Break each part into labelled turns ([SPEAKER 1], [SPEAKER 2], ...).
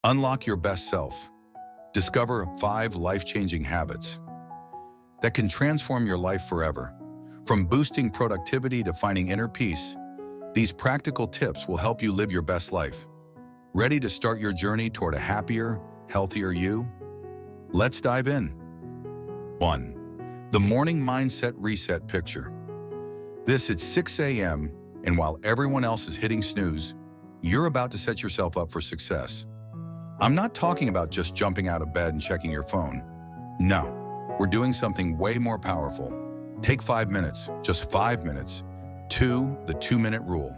[SPEAKER 1] Unlock your best self. Discover 5 life-changing habits that can transform your life forever. From boosting productivity to finding inner peace, these practical tips will help you live your best life. Ready to start your journey toward a happier, healthier you? Let's dive in. 1. The morning mindset reset picture. This is 6 a.m., and while everyone else is hitting snooze, you're about to set yourself up for success. I'm not talking about just jumping out of bed and checking your phone. No, we're doing something way more powerful. Take 5 minutes, just 5 minutes, to the 2-minute rule.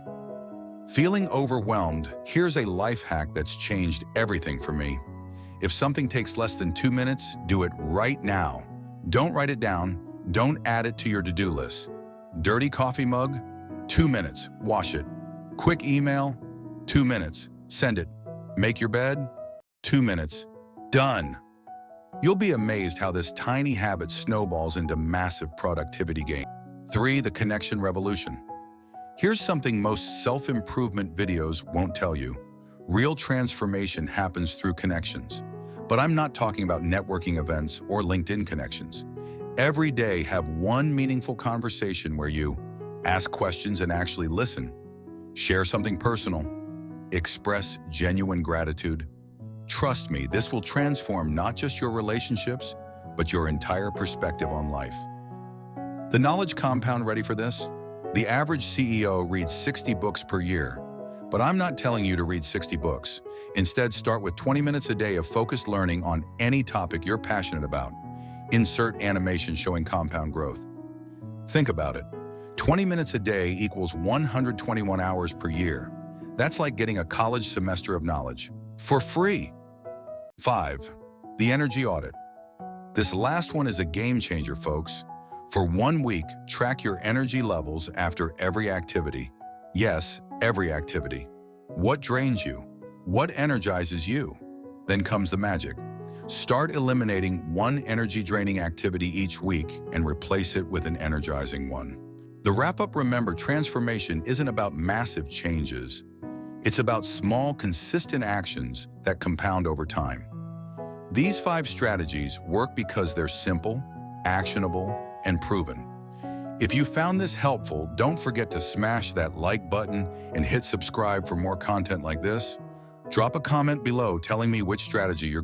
[SPEAKER 1] Feeling overwhelmed? Here's a life hack that's changed everything for me. If something takes less than 2 minutes, do it right now. Don't write it down. Don't add it to your to-do list. Dirty coffee mug? 2 minutes, wash it. Quick email? 2 minutes, send it. Make your bed? 2 minutes, done. You'll be amazed how this tiny habit snowballs into massive productivity gain. 3. The connection revolution. Here's something most self-improvement videos won't tell you. Real transformation happens through connections. But I'm not talking about networking events or LinkedIn connections. Every day, have one meaningful conversation where you ask questions and actually listen. Share something personal. Express genuine gratitude. Trust me, this will transform not just your relationships, but your entire perspective on life. The knowledge compound. Ready for this? The average CEO reads 60 books per year. But I'm not telling you to read 60 books. Instead, start with 20 minutes a day of focused learning on any topic you're passionate about. Insert animation showing compound growth. Think about it. 20 minutes a day equals 121 hours per year. That's like getting a college semester of knowledge for free. 5. The energy audit. This last one is a game changer, folks. For 1 week, track your energy levels after every activity. Yes, every activity. What drains you? What energizes you? Then comes the magic. Start eliminating one energy-draining activity each week and replace it with an energizing one. The wrap-up: remember, transformation isn't about massive changes. It's about small, consistent actions that compound over time. These 5 strategies work because they're simple, actionable, and proven. If you found this helpful, don't forget to smash that like button and hit subscribe for more content like this. Drop a comment below telling me which strategy you're